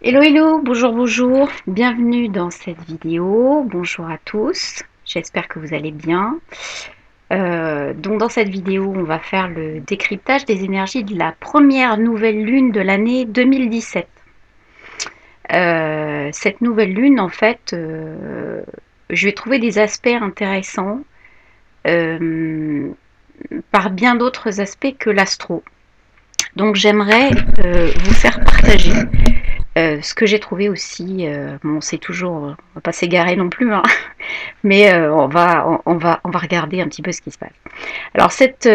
Hello, hello, bonjour, bonjour, bienvenue dans cette vidéo, bonjour à tous, j'espère que vous allez bien. Donc dans cette vidéo, on va faire le décryptage des énergies de la première nouvelle lune de l'année 2017. Cette nouvelle lune, en fait, je vais trouver des aspects intéressants euh, par bien d'autres aspects que l'astro. Donc j'aimerais vous faire partager ce que j'ai trouvé aussi, bon, c'est toujours, on va pas s'égarer non plus, hein, mais on va regarder un petit peu ce qui se passe. Alors cette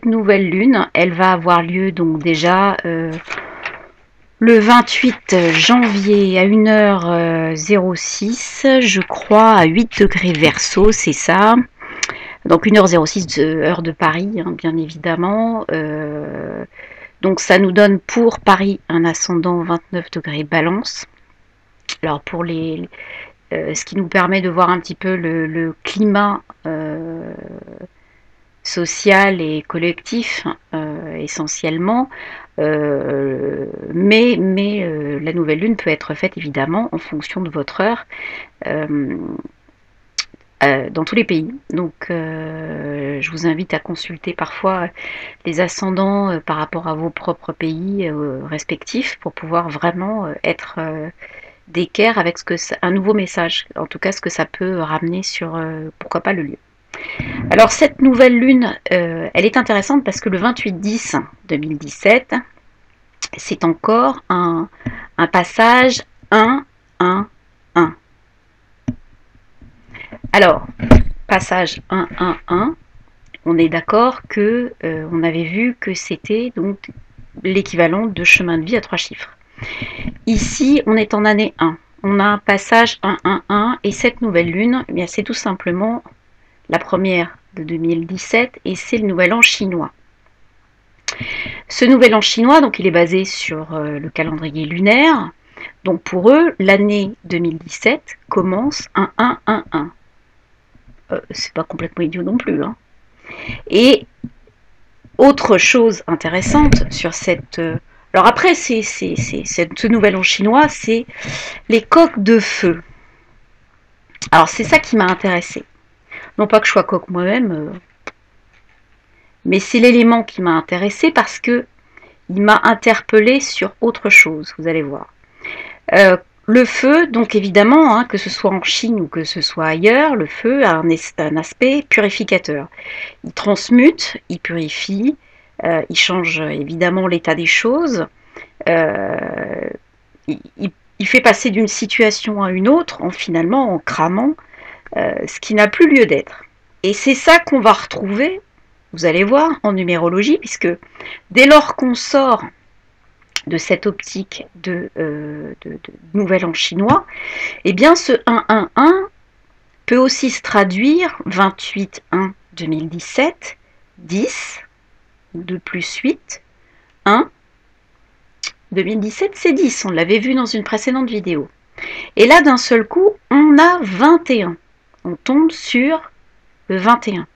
nouvelle lune, elle va avoir lieu donc déjà le 28 janvier à 1h06, je crois, à 8 degrés Verseau, c'est ça. Donc 1h06, heure de Paris, hein, bien évidemment. Donc ça nous donne pour Paris un ascendant 29 degrés Balance. Alors pour ce qui nous permet de voir un petit peu le climat social et collectif essentiellement. Mais la nouvelle lune peut être faite évidemment en fonction de votre heure euh, dans tous les pays. Donc je vous invite à consulter parfois les ascendants par rapport à vos propres pays respectifs pour pouvoir vraiment être d'équerre avec un nouveau message, en tout cas ce que ça peut ramener sur pourquoi pas le lieu. Alors cette nouvelle lune, elle est intéressante parce que le 28-10-2017, c'est encore un passage 1-1-1. Alors, passage 1-1-1, on est d'accord que on avait vu que c'était donc l'équivalent de chemin de vie à 3 chiffres. Ici, on est en année 1. On a un passage 1-1-1 et cette nouvelle lune, eh bien, c'est tout simplement la première de 2017 et c'est le nouvel an chinois. Ce nouvel an chinois, donc il est basé sur le calendrier lunaire. Donc pour eux, l'année 2017 commence 1-1-1-1. C'est pas complètement idiot non plus, hein. Et autre chose intéressante sur cette alors après, ce nouvel an chinois, c'est les coques de feu. Alors c'est ça qui m'a intéressée. Non pas que je sois coque moi-même, mais c'est l'élément qui m'a intéressée parce que il m'a interpellée sur autre chose, vous allez voir. Le feu, donc évidemment, hein, que ce soit en Chine ou que ce soit ailleurs, le feu a un aspect purificateur. Il transmute, il purifie, il change évidemment l'état des choses, euh, il fait passer d'une situation à une autre en finalement en cramant ce qui n'a plus lieu d'être. Et c'est ça qu'on va retrouver, vous allez voir, en numérologie, puisque dès lors qu'on sort de cette optique de nouvel an chinois, eh bien ce 1-1-1 peut aussi se traduire 28-1-2017, 10, 2 plus 8, 1, 2017 c'est 10, on l'avait vu dans une précédente vidéo. Et là d'un seul coup, on a 21. On tombe sur le 21.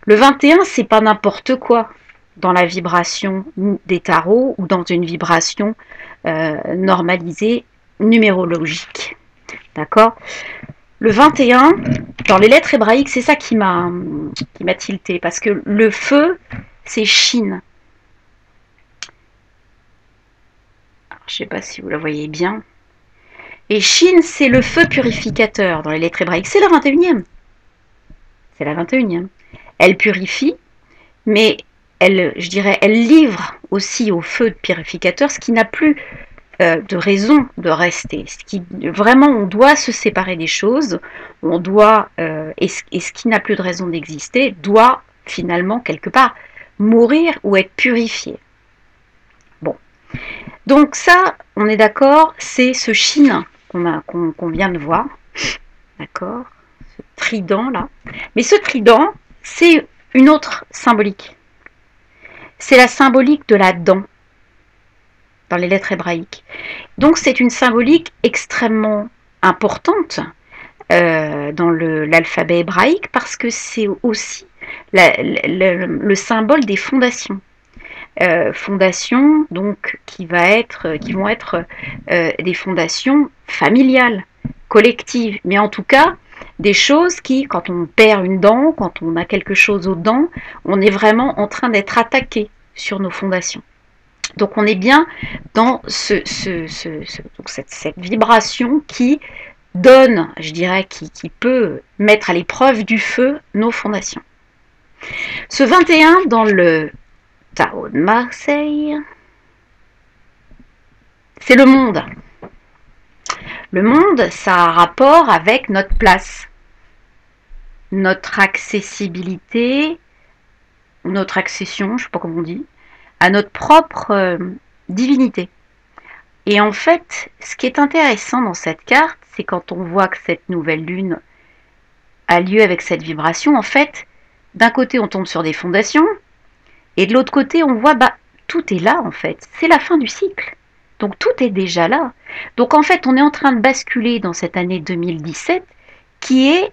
Le 21, c'est pas n'importe quoi dans la vibration des tarots ou dans une vibration normalisée numérologique. D'accord? Le 21, dans les lettres hébraïques, c'est ça qui m'a tilté, parce que le feu, c'est Shin. Je ne sais pas si vous la voyez bien. Et Shin, c'est le feu purificateur dans les lettres hébraïques. C'est la 21e. C'est la 21e. Elle purifie, mais je dirais, elle livre aussi au feu purificateur ce qui n'a plus de raison de rester. Vraiment, on doit se séparer des choses, on doit, et ce qui n'a plus de raison d'exister doit finalement quelque part mourir ou être purifié. Bon, donc ça, on est d'accord, c'est ce Shin qu'on vient de voir, d'accord, ce trident là. Mais ce trident, c'est une autre symbolique. C'est la symbolique de la dent dans les lettres hébraïques. Donc c'est une symbolique extrêmement importante dans l'alphabet hébraïque parce que c'est aussi le symbole des fondations. fondations donc qui vont être des fondations familiales, collectives, mais en tout cas des choses qui, quand on perd une dent, quand on a quelque chose aux dents, on est vraiment en train d'être sur nos fondations. Donc on est bien dans cette vibration qui donne, je dirais, qui peut mettre à l'épreuve du feu nos fondations. Ce 21 dans le Tarot de Marseille, c'est le monde. Le monde, ça a un rapport avec notre place, notre accessibilité, notre accession, je ne sais pas comment on dit, à notre propre divinité. Et en fait, ce qui est intéressant dans cette carte, c'est quand on voit que cette nouvelle lune a lieu avec cette vibration, en fait, d'un côté on tombe sur des fondations, et de l'autre côté on voit, tout est là en fait, c'est la fin du cycle. Donc tout est déjà là. Donc en fait, on est en train de basculer dans cette année 2017 qui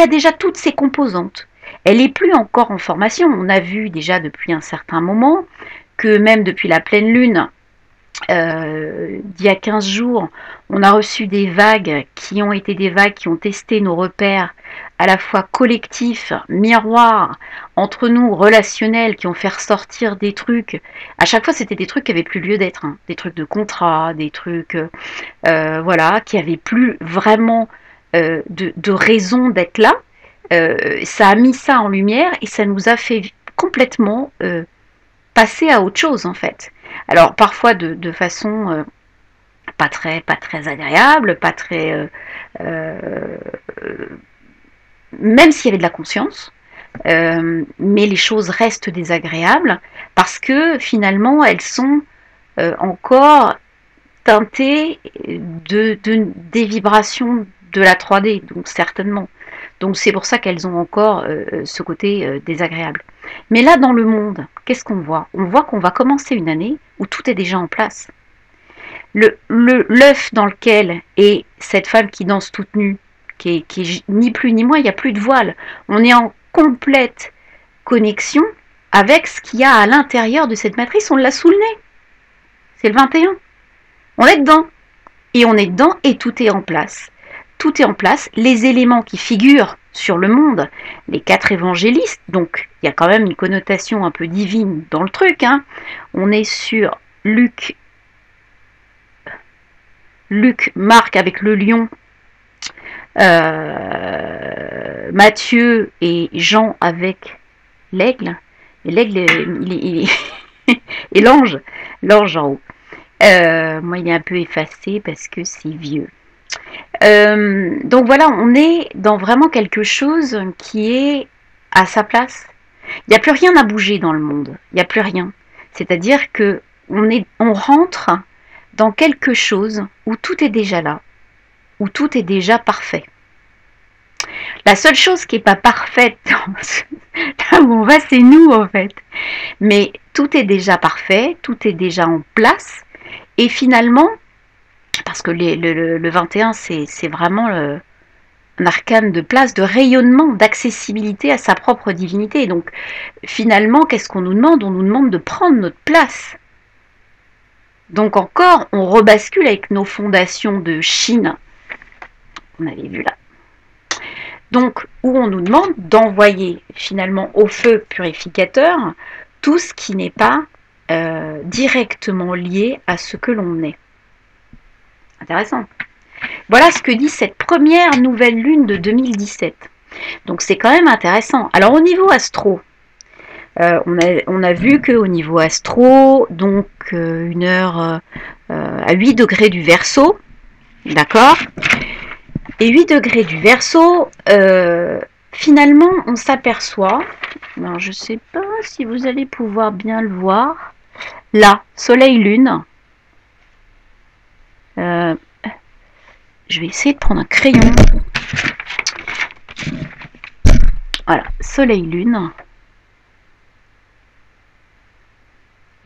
a déjà toutes ses composantes. Elle n'est plus encore en formation. On a vu déjà depuis un certain moment que même depuis la pleine lune, d'il y a 15 jours, on a reçu des vagues qui ont été des vagues qui ont testé nos repères à la fois collectifs, miroirs, entre nous, relationnels, qui ont fait ressortir des trucs. À chaque fois, c'était des trucs qui n'avaient plus lieu d'être, hein. Des trucs de contrat, des trucs voilà, qui n'avaient plus vraiment de raison d'être là. Ça a mis ça en lumière et ça nous a fait complètement passer à autre chose en fait. Alors parfois de façon pas très agréable, pas très même s'il y avait de la conscience, mais les choses restent désagréables parce que finalement elles sont encore teintées des vibrations de la 3D, donc certainement. Donc c'est pour ça qu'elles ont encore ce côté désagréable. Mais là, dans le monde, qu'est-ce qu'on voit? On voit qu'on va commencer une année où tout est déjà en place. L'œuf dans lequel est cette femme qui danse toute nue, qui est ni plus ni moins, il n'y a plus de voile. On est en complète connexion avec ce qu'il y a à l'intérieur de cette matrice. On l'a sous le nez. C'est le 21. On est dedans. Et on est dedans et tout est en place. Tout est en place. Les éléments qui figurent sur le monde, les 4 évangélistes, donc il y a quand même une connotation un peu divine dans le truc, hein. On est sur Luc, Marc avec le lion, Matthieu et Jean avec l'aigle. Et l'aigle, et l'ange en haut. Moi, il est un peu effacé parce que c'est vieux. Donc voilà, on est dans vraiment quelque chose qui est à sa place. Il n'y a plus rien à bouger dans le monde. Il n'y a plus rien. C'est-à-dire que on rentre dans quelque chose où tout est déjà là, où tout est déjà parfait. La seule chose qui n'est pas parfaite là où on va, c'est nous en fait. Mais tout est déjà parfait, tout est déjà en place. Et finalement, parce que le 21, c'est vraiment un arcane de place, de rayonnement, d'accessibilité à sa propre divinité. Et donc, finalement, qu'est-ce qu'on nous demande? On nous demande de prendre notre place. Donc encore, on rebascule avec nos fondations de Chine. On avait vu là. Donc, où on nous demande d'envoyer finalement au feu purificateur tout ce qui n'est pas directement lié à ce que l'on est. Intéressant. Voilà ce que dit cette première nouvelle lune de 2017. Donc c'est quand même intéressant. Alors au niveau astro, on a vu qu'au niveau astro, donc une heure à 8 degrés du Verseau, d'accord? Et 8 degrés du Verseau, finalement on s'aperçoit, alors je ne sais pas si vous allez pouvoir bien le voir, là, Soleil-Lune. Je vais essayer de prendre un crayon. Voilà, Soleil-Lune.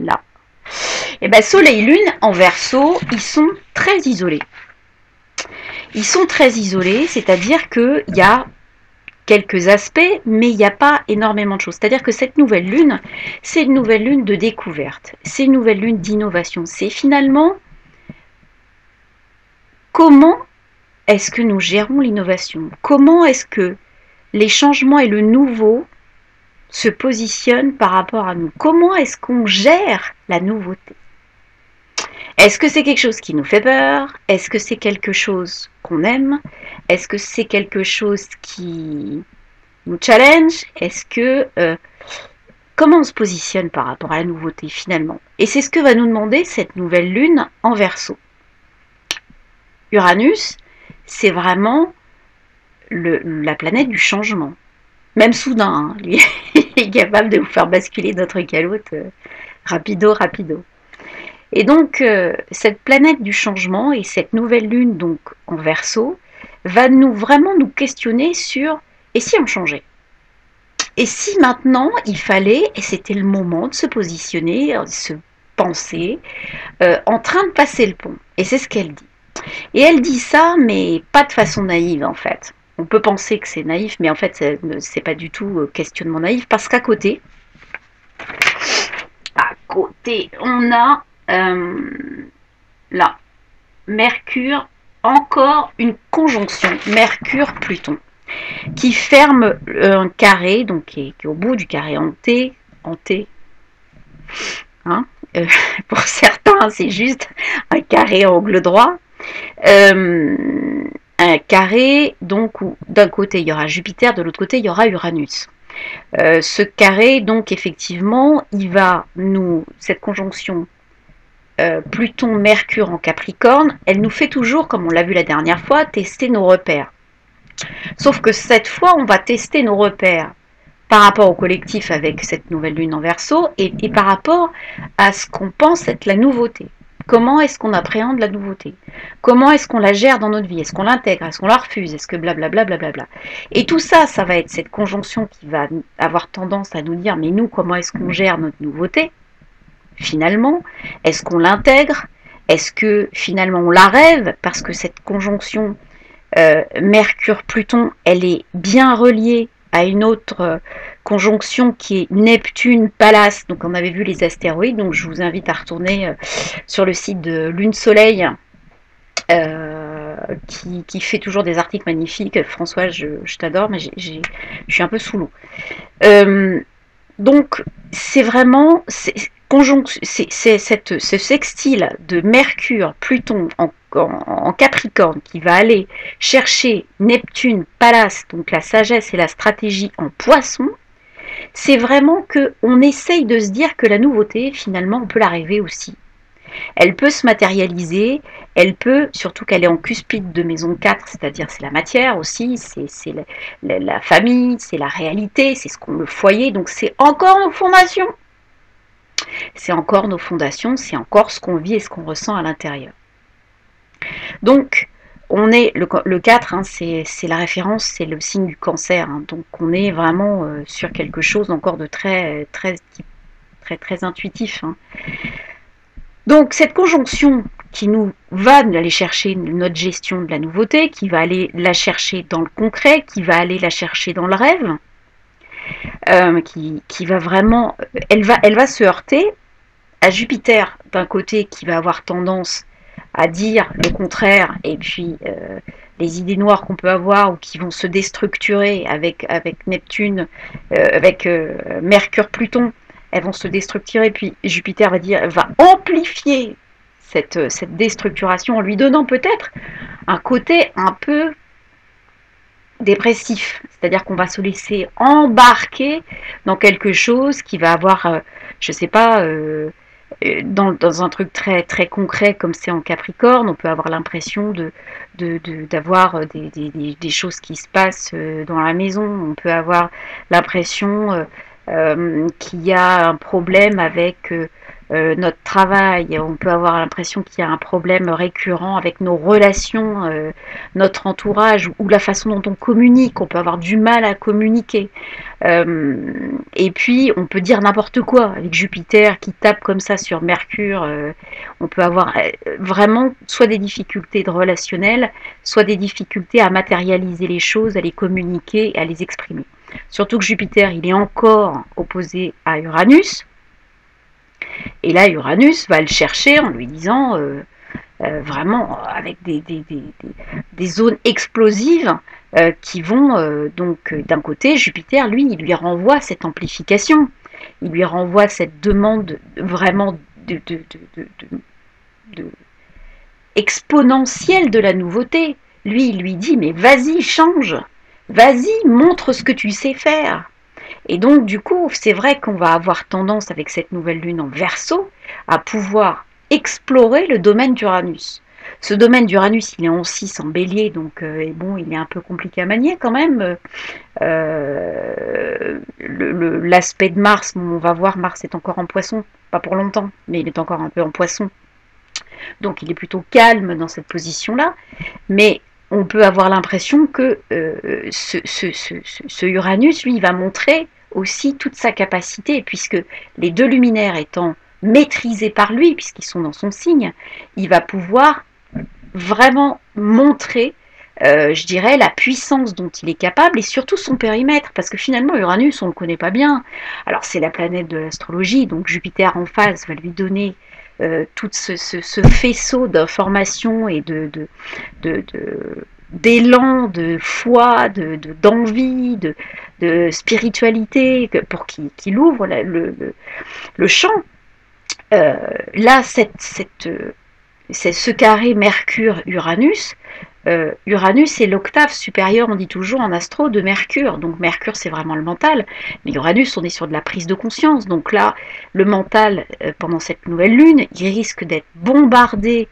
Là. Et bien Soleil-Lune en Verseau, ils sont très isolés. Ils sont très isolés, c'est-à-dire qu'il y a quelques aspects, mais il n'y a pas énormément de choses. C'est-à-dire que cette nouvelle lune, c'est une nouvelle lune de découverte, c'est une nouvelle lune d'innovation. C'est finalement comment est-ce que nous gérons l'innovation? Comment est-ce que les changements et le nouveau se positionnent par rapport à nous? Comment est-ce qu'on gère la nouveauté? Est-ce que c'est quelque chose qui nous fait peur? Est-ce que c'est quelque chose qu'on aime? Est-ce que c'est quelque chose qui nous challenge? Est-ce que comment on se positionne par rapport à la nouveauté finalement? Et c'est ce que va nous demander cette nouvelle lune en Verseau. Uranus, c'est vraiment la planète du changement. Même soudain, hein, lui est capable de vous faire basculer d'un truc à l'autre, rapido. Et donc, cette planète du changement et cette nouvelle lune donc en Verseau va vraiment nous questionner sur et si on changeait? Et si maintenant il fallait, et c'était le moment de se positionner, de se penser, en train de passer le pont. Et c'est ce qu'elle dit. Et elle dit ça, mais pas de façon naïve en fait. On peut penser que c'est naïf, mais en fait c'est pas du tout questionnement naïf, parce qu'à côté, on a là, Mercure, encore une conjonction, Mercure-Pluton, qui ferme un carré, donc qui est au bout du carré en T, hein, pour certains c'est juste un carré angle droit, un carré donc où d'un côté il y aura Jupiter, de l'autre côté il y aura Uranus. Ce carré donc effectivement il va cette conjonction Pluton-Mercure en Capricorne, elle nous fait toujours, comme on l'a vu la dernière fois, tester nos repères. Sauf que cette fois, on va tester nos repères par rapport au collectif avec cette nouvelle lune en Verseau et par rapport à ce qu'on pense être la nouveauté. Comment est-ce qu'on appréhende la nouveauté? Comment est-ce qu'on la gère dans notre vie? Est-ce qu'on l'intègre? Est-ce qu'on la refuse? Est-ce que blablabla, blablabla. Et tout ça, ça va être cette conjonction qui va avoir tendance à nous dire, mais nous, comment est-ce qu'on gère notre nouveauté? Finalement, est-ce qu'on l'intègre? Est-ce que finalement on la rêve? Parce que cette conjonction Mercure-Pluton, elle est bien reliée à une autre conjonction qui est Neptune-Pallas. Donc on avait vu les astéroïdes, donc je vous invite à retourner sur le site de Lune-Soleil qui fait toujours des articles magnifiques. François, je t'adore, mais je suis un peu sous l'eau. Donc c'est vraiment ce sextile de Mercure, Pluton en Capricorne qui va aller chercher Neptune, Pallas, donc la sagesse et la stratégie en Poisson. C'est vraiment qu'on essaye de se dire que la nouveauté, finalement, on peut la rêver aussi. Elle peut se matérialiser, elle peut, surtout qu'elle est en cuspide de maison 4, c'est-à-dire c'est la matière aussi, c'est la famille, c'est la réalité, c'est le foyer, donc c'est encore nos fondations. C'est encore nos fondations, c'est encore ce qu'on vit et ce qu'on ressent à l'intérieur. Donc, on est le 4, hein, c'est la référence, c'est le signe du cancer, hein, donc on est vraiment sur quelque chose encore de très intuitif. Hein. Donc cette conjonction qui nous va aller chercher notre gestion de la nouveauté, qui va aller la chercher dans le concret, qui va aller la chercher dans le rêve, qui va vraiment, elle va se heurter à Jupiter d'un côté qui va avoir tendance à dire le contraire, et puis les idées noires qu'on peut avoir ou qui vont se déstructurer avec Neptune, avec Mercure-Pluton, elles vont se déstructurer, puis Jupiter va amplifier cette déstructuration en lui donnant peut-être un côté un peu dépressif, c'est-à-dire qu'on va se laisser embarquer dans quelque chose qui va avoir, je sais pas, dans un truc très très concret comme c'est en Capricorne, on peut avoir l'impression d'avoir des choses qui se passent dans la maison, on peut avoir l'impression qu'il y a un problème avec notre travail, on peut avoir l'impression qu'il y a un problème récurrent avec nos relations, notre entourage ou la façon dont on communique, on peut avoir du mal à communiquer. Et puis on peut dire n'importe quoi avec Jupiter qui tape comme ça sur Mercure. On peut avoir vraiment soit des difficultés de relationnel, soit des difficultés à matérialiser les choses, à les communiquer, à les exprimer. Surtout que Jupiter, il est encore opposé à Uranus. Et là, Uranus va le chercher en lui disant vraiment avec des zones explosives qui vont donc d'un côté, Jupiter, lui, il lui renvoie cette amplification, il lui renvoie cette demande vraiment de exponentielle de la nouveauté. Lui, il lui dit mais vas-y, change, vas-y, montre ce que tu sais faire. Et donc, du coup, c'est vrai qu'on va avoir tendance, avec cette nouvelle lune en Verseau, à pouvoir explorer le domaine d'Uranus. Ce domaine d'Uranus, il est en 6 en bélier, donc bon, il est un peu compliqué à manier quand même. L'aspect de Mars, bon, on va voir, Mars est encore en poisson, pas pour longtemps, mais il est encore un peu en poisson. Donc il est plutôt calme dans cette position-là. Mais on peut avoir l'impression que ce Uranus, lui, va montrer aussi toute sa capacité, puisque les deux luminaires étant maîtrisés par lui, puisqu'ils sont dans son signe, il va pouvoir vraiment montrer, je dirais, la puissance dont il est capable et surtout son périmètre, parce que finalement Uranus, on ne le connaît pas bien. Alors c'est la planète de l'astrologie, donc Jupiter en phase va lui donner tout ce faisceau d'informations et d'élan, de foi, d'envie, de spiritualité pour qu'il ouvre le champ. Là, c'est ce carré Mercure-Uranus. Uranus, c'est l'octave supérieure, on dit toujours en astro, de Mercure. Donc Mercure, c'est vraiment le mental. Mais Uranus, on est sur de la prise de conscience. Donc là, le mental, pendant cette nouvelle lune, il risque d'être bombardé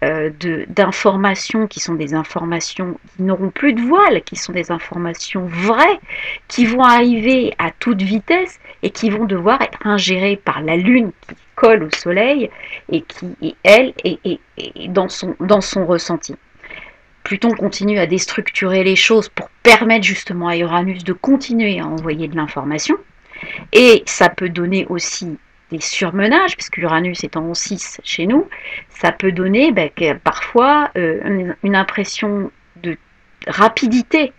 d'informations qui sont des informations qui n'auront plus de voile, qui sont des informations vraies, qui vont arriver à toute vitesse et qui vont devoir être ingérées par la Lune qui colle au Soleil et qui, elle, est dans son ressenti. Pluton continue à déstructurer les choses pour permettre justement à Uranus de continuer à envoyer de l'information. Et ça peut donner aussi des surmenages, puisque l'Uranus étant en 6 chez nous, ça peut donner parfois une impression de rapidité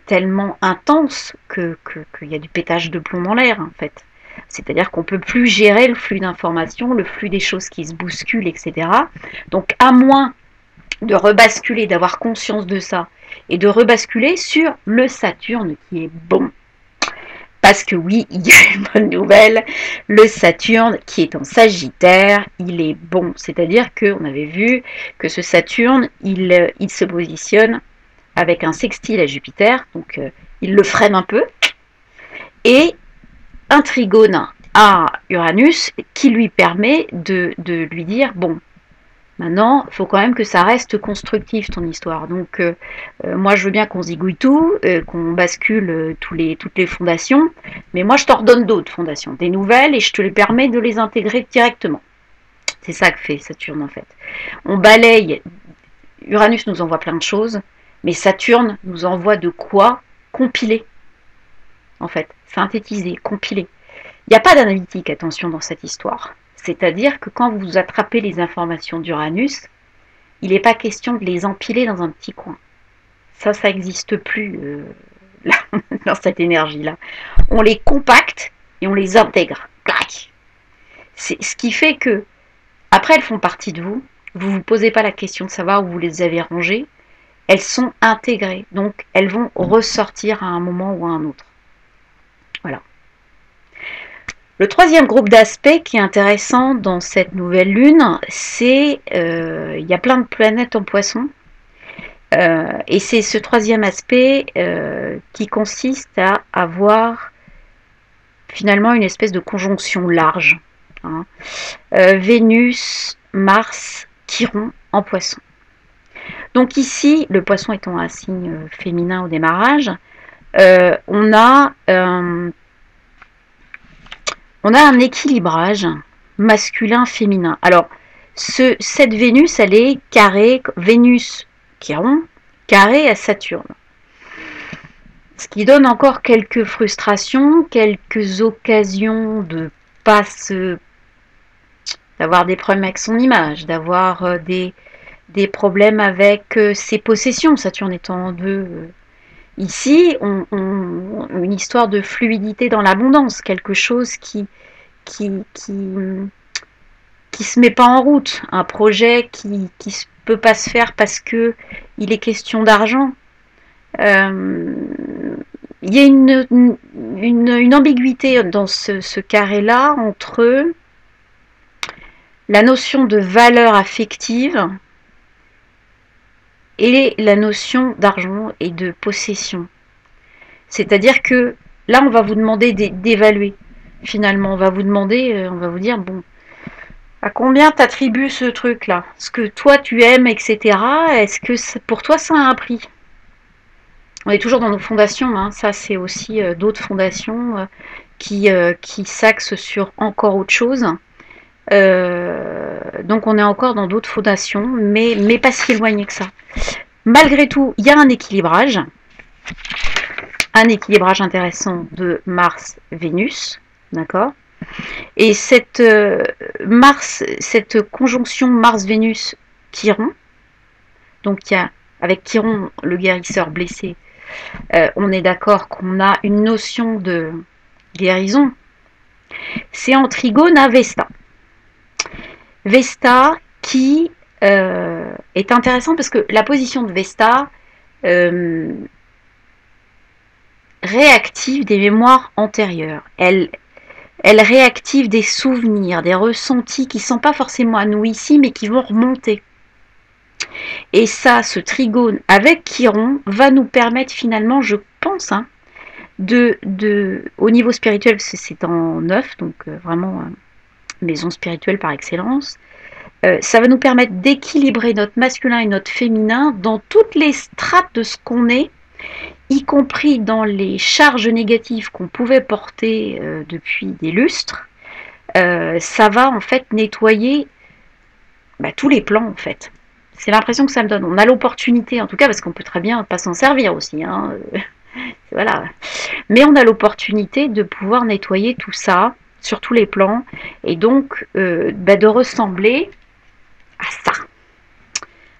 tellement intense qu'il y a du pétage de plomb dans l'air, en fait. C'est-à-dire qu'on ne peut plus gérer le flux d'informations, le flux des choses qui se bousculent, etc. Donc, à moins de rebasculer, d'avoir conscience de ça, et de rebasculer sur le Saturne qui est bon. Parce que oui, il y a une bonne nouvelle, le Saturne qui est en Sagittaire, il est bon. C'est-à-dire qu'on avait vu que ce Saturne, il se positionne avec un sextile à Jupiter, donc il le freine un peu, et un trigone à Uranus qui lui permet de lui dire, bon, maintenant, il faut quand même que ça reste constructif, ton histoire. Donc, moi, je veux bien qu'on zigouille tout, qu'on bascule toutes les fondations, mais moi, je t'ordonne d'autres fondations, des nouvelles, et je te les permets de les intégrer directement. C'est ça que fait Saturne, en fait. On balaye, Uranus nous envoie plein de choses, mais Saturne nous envoie de quoi compiler, en fait, synthétiser, compiler. Il n'y a pas d'analytique, attention, dans cette histoire. C'est-à-dire que quand vous attrapez les informations d'Uranus, il n'est pas question de les empiler dans un petit coin. Ça n'existe plus là, dans cette énergie-là. On les compacte et on les intègre. C'est ce qui fait que, après, elles font partie de vous. Vous ne vous posez pas la question de savoir où vous les avez rangées. Elles sont intégrées. Donc, elles vont ressortir à un moment ou à un autre. Voilà. Le troisième groupe d'aspects qui est intéressant dans cette nouvelle lune, c'est il y a plein de planètes en poisson. Et c'est ce troisième aspect qui consiste à avoir finalement une espèce de conjonction large. Hein. Vénus, Mars, Chiron en poisson. Donc ici, le poisson étant un signe féminin au démarrage, on a un équilibrage masculin, féminin. Alors, cette Vénus, elle est carrée, Vénus Chiron, carrée à Saturne. Ce qui donne encore quelques frustrations, quelques occasions de pas d'avoir des problèmes avec son image, d'avoir des problèmes avec ses possessions, Saturne étant en deux. Ici, une histoire de fluidité dans l'abondance, quelque chose qui se met pas en route, un projet qui peut pas se faire parce que il est question d'argent. Il y a une ambiguïté dans ce carré-là entre la notion de valeur affective et la notion d'argent et de possession. C'est-à-dire que là, on va vous demander d'évaluer. Finalement, on va vous demander, on va vous dire, bon, à combien t'attribues ce truc-là? Ce que toi tu aimes, etc. Est-ce que pour toi ça a un prix? On est toujours dans nos fondations, hein. Ça c'est aussi d'autres fondations qui s'axent sur encore autre chose. Donc on est encore dans d'autres fondations, mais pas si éloigné que ça. Malgré tout, il y a un équilibrage intéressant de Mars-Vénus, d'accord? Et cette conjonction Mars-Vénus-Chiron, donc il y a, avec Chiron, le guérisseur blessé, on est d'accord qu'on a une notion de guérison. C'est en trigone à Vesta. Vesta qui est intéressant parce que la position de Vesta réactive des mémoires antérieures. Elle réactive des souvenirs, des ressentis qui ne sont pas forcément à nous ici, mais qui vont remonter. Et ça, ce trigone avec Chiron va nous permettre finalement, je pense, hein, au niveau spirituel, parce que c'est en 9, donc vraiment maison spirituelle par excellence, ça va nous permettre d'équilibrer notre masculin et notre féminin dans toutes les strates de ce qu'on est, y compris dans les charges négatives qu'on pouvait porter depuis des lustres. Ça va en fait nettoyer tous les plans en fait. C'est l'impression que ça me donne. On a l'opportunité, en tout cas, parce qu'on peut très bien pas s'en servir aussi, hein. Voilà. Mais on a l'opportunité de pouvoir nettoyer tout ça sur tous les plans et donc de ressembler à ça.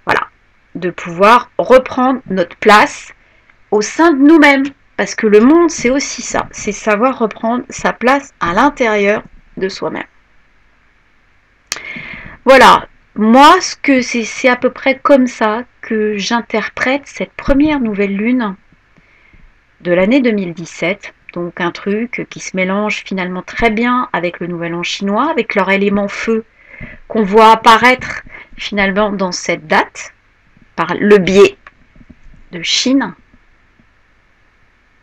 Voilà. De pouvoir reprendre notre place au sein de nous-mêmes. Parce que le monde, c'est aussi ça. C'est savoir reprendre sa place à l'intérieur de soi-même. Voilà. Moi, c'est à peu près comme ça que j'interprète cette première nouvelle lune de l'année 2017. Donc un truc qui se mélange finalement très bien avec le nouvel an chinois, avec leur élément feu qu'on voit apparaître finalement dans cette date, par le biais de Chine,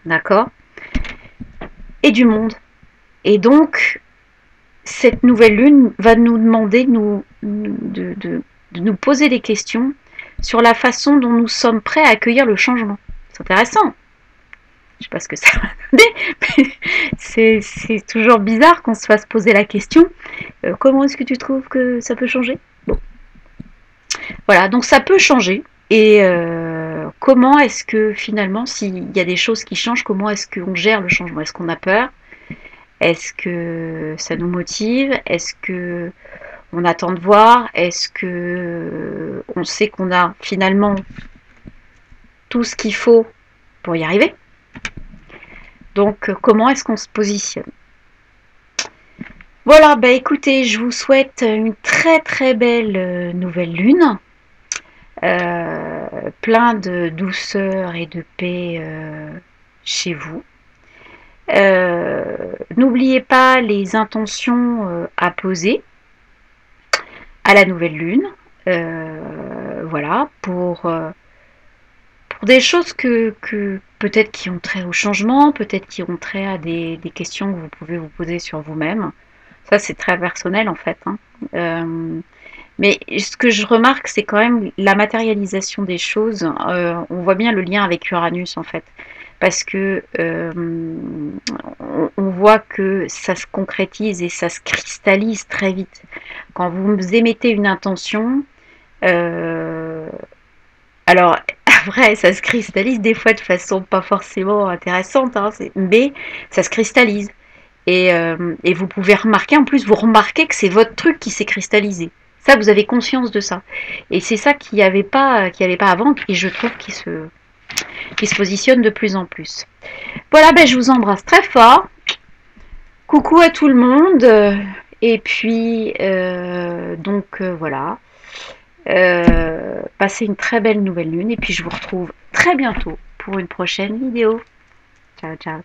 d'accord, et du monde. Et donc, cette nouvelle lune va nous demander de nous poser des questions sur la façon dont nous sommes prêts à accueillir le changement. C'est intéressant. Je ne sais pas ce que ça va donner, mais c'est toujours bizarre qu'on se fasse poser la question comment est-ce que tu trouves que ça peut changer? Bon. Voilà, donc ça peut changer. Et comment est-ce que finalement, s'il y a des choses qui changent, comment est-ce qu'on gère le changement? Est-ce qu'on a peur? Est-ce que ça nous motive? Est-ce que on attend de voir? Est-ce que on sait qu'on a finalement tout ce qu'il faut pour y arriver? Donc, comment est-ce qu'on se positionne? Voilà, écoutez, je vous souhaite une très très belle nouvelle lune. Plein de douceur et de paix chez vous. N'oubliez pas les intentions à poser à la nouvelle lune. Voilà, pour des choses que peut-être qui ont trait au changement, peut-être qui ont trait à des questions que vous pouvez vous poser sur vous-même. Ça, c'est très personnel en fait, hein. Mais ce que je remarque, c'est quand même la matérialisation des choses. On voit bien le lien avec Uranus en fait. parce que on voit que ça se concrétise et ça se cristallise très vite. Quand vous émettez une intention, euh, alors après ça se cristallise des fois de façon pas forcément intéressante, hein, mais ça se cristallise. Et vous pouvez remarquer, en plus vous remarquez que c'est votre truc qui s'est cristallisé. Ça, vous avez conscience de ça. Et c'est ça qu'il y avait pas avant, et je trouve qu'il se positionne de plus en plus. Voilà, ben, je vous embrasse très fort. Coucou à tout le monde. Et puis, voilà. Passez une très belle nouvelle lune. Et puis, je vous retrouve très bientôt pour une prochaine vidéo. Ciao, ciao.